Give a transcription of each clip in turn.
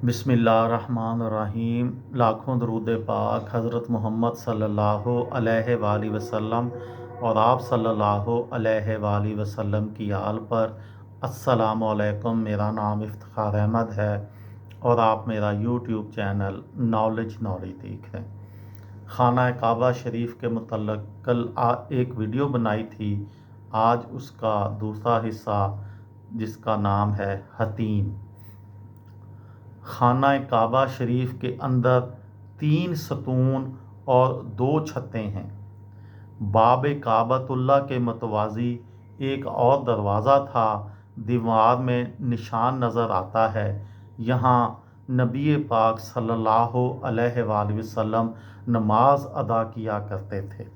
बिस्मिल्लाहिर्रहमानिर्रहीम। लाखों दरूद पाक हज़रत मोहम्मद सल्लल्लाहु अलैहि वसल्लम और आप सल्लल्लाहु अलैहि वसल्लम की आल पर। अस्सलामु अलैकुम। मेरा नाम इफ्तिखार अहमद है और आप मेरा यूट्यूब चैनल नॉलेज देख रहे हैं। खाना काबा शरीफ के मुतल्लक़ कल एक वीडियो बनाई थी। आज उसका दूसरा हिस्सा जिसका नाम है हतीम। खाना काबा शरीफ के अंदर 3 सतून और 2 छतें हैं। बाब काबतुल्लाह के मतवाज़ी एक और दरवाज़ा था। दीवार में निशान नज़र आता है। यहाँ नबी पाक सल्लल्लाहु अलैहि वसल्लम नमाज अदा किया करते थे।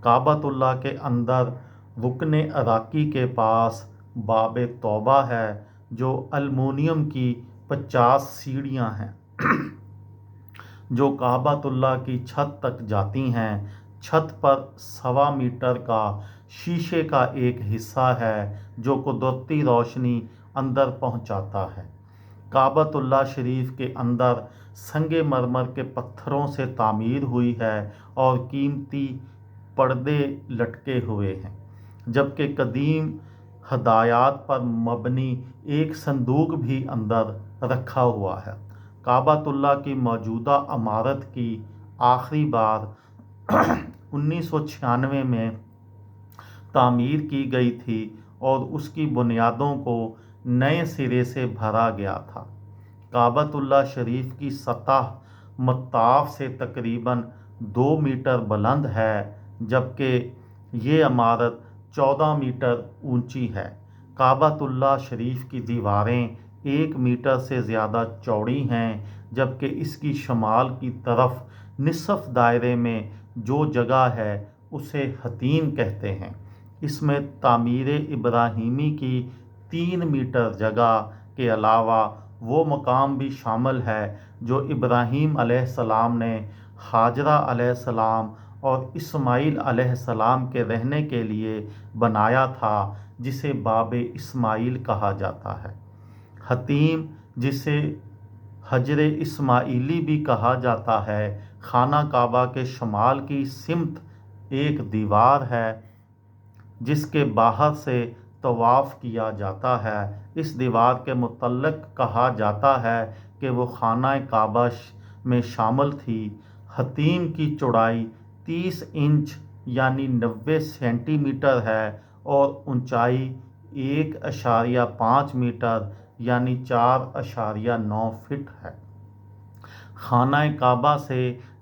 काबतुल्लाह के अंदर रुकने अराकी के पास बाब तौबा है, जो अलमुनियम की 50 सीढ़ियाँ हैं जो काबतुल्लाह की छत तक जाती हैं। छत पर 1.25 मीटर का शीशे का एक हिस्सा है जो कुदरती रोशनी अंदर पहुंचाता है। काबतुल्लाह शरीफ के अंदर संगे मरमर के पत्थरों से तामीर हुई है और कीमती पर्दे लटके हुए हैं, जबकि कदीम हदायत पर मबनी एक संदूक भी अंदर रखा हुआ है। काबतुल्लाह की मौजूदा इमारत की आखिरी बार 1996 में तामीर की गई थी और उसकी बुनियादों को नए सिरे से भरा गया था। काबतुल्लाह शरीफ की सतह मत्ताफ से तकरीबन 2 मीटर बुलंद है, जबकि ये इमारत 14 मीटर ऊंची है। काबतुल्लाह शरीफ की दीवारें 1 मीटर से ज़्यादा चौड़ी हैं, जबकि इसकी शमाल की तरफ निसफ दायरे में जो जगह है उसे हतीम कहते हैं। इसमें तामीर इब्राहीमी की 3 मीटर जगह के अलावा वो मकाम भी शामिल है जो इब्राहीम अलैहिस्सलाम ने हाजरा अलैहिस्सलाम और इस्माईल अलैहिस्सलाम के रहने के लिए बनाया था, जिसे बाब इस्माईल कहा जाता है। हतीम, जिसे हजरे इस्माइली भी कहा जाता है, खाना काबा के शमाल की सिमत एक दीवार है जिसके बाहर से तवाफ़ किया जाता है। इस दीवार के मुतल्लिक़ कहा जाता है कि वो खाना काबा में शामिल थी। हतीम की चौड़ाई 30 इंच यानी 90 सेंटीमीटर है और ऊंचाई 1.5 मीटर यानी 4.9 फीट है। खाना काबा से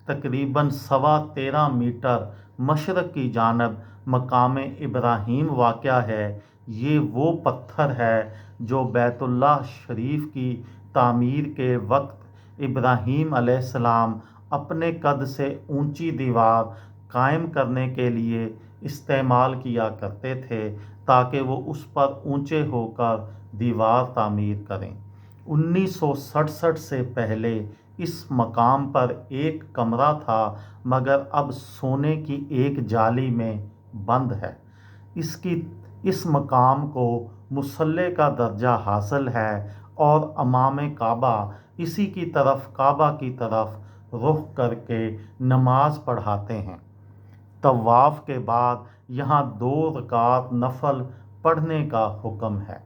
तकरीबन 13.25 मीटर मशरक़ की जानब मकाम इब्राहीम वाक़या है। ये वो पत्थर है जो बैतुल्लाह शरीफ की तामीर के वक्त इब्राहीम अलैहिस्सलाम अपने कद से ऊंची दीवार कायम करने के लिए इस्तेमाल किया करते थे, ताकि वो उस पर ऊंचे होकर दीवार तामीर करें। 1967 से पहले इस मकाम पर एक कमरा था, मगर अब सोने की एक जाली में बंद है। इस मकाम को मुसल्ले का दर्जा हासिल है और इमाम काबा इसी की तरफ काबा की तरफ रुख करके नमाज पढ़ाते हैं। तवाफ़ के बाद यहाँ 2 रकात नफल पढ़ने का हुक्म है।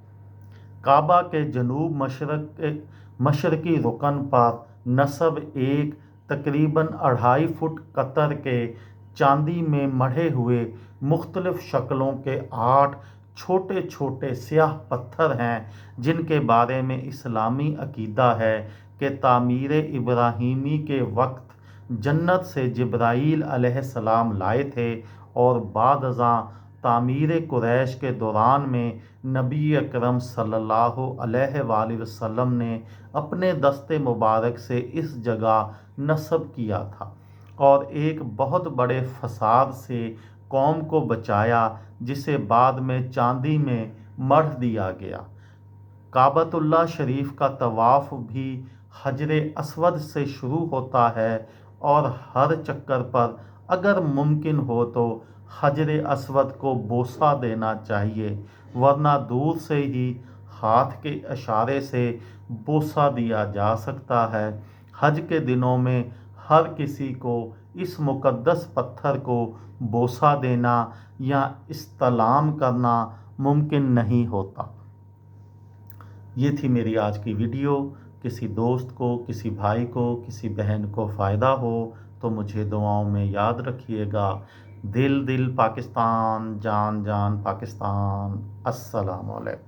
काबा के जनूब मशरकी रुकन पर नस्ब एक तकरीबन 2.5 फुट कतर के चांदी में मढ़े हुए मुख्तलिफ शक्लों के 8 छोटे छोटे स्याह पत्थर हैं, जिनके बारे में इस्लामी अकीदा है कि तामीर इब्राहीमी के वक्त जन्नत से जिब्राईल अलैहिस्सलाम लाए थे और बाद अज़ां तामीर कुरैश के दौरान में नबी अकरम सल्लल्लाहु अलैहि वसल्लम ने अपने दस्ते मुबारक से इस जगह नस्ब किया था और एक बहुत बड़े फसाद से कौम को बचाया, जिसे बाद में चांदी में मढ़ दिया गया। काबतुल्लाह शरीफ का तवाफ़ भी हजरे अस्वद से शुरू होता है और हर चक्कर पर अगर मुमकिन हो तो हजरे अस्वद को बोसा देना चाहिए, वरना दूर से ही ہاتھ کے اشارے سے بوسہ دیا جا سکتا ہے۔ حج کے دنوں میں ہر کسی کو اس مقدس پتھر کو بوسہ دینا یا استلام کرنا ممکن نہیں ہوتا۔ یہ تھی میری آج کی ویڈیو۔ کسی دوست کو، کسی بھائی کو، کسی بہن کو فائدہ ہو تو مجھے دعاؤں میں یاد رکھیے گا۔ دل دل پاکستان، جان جان پاکستان۔ السلام علیکم۔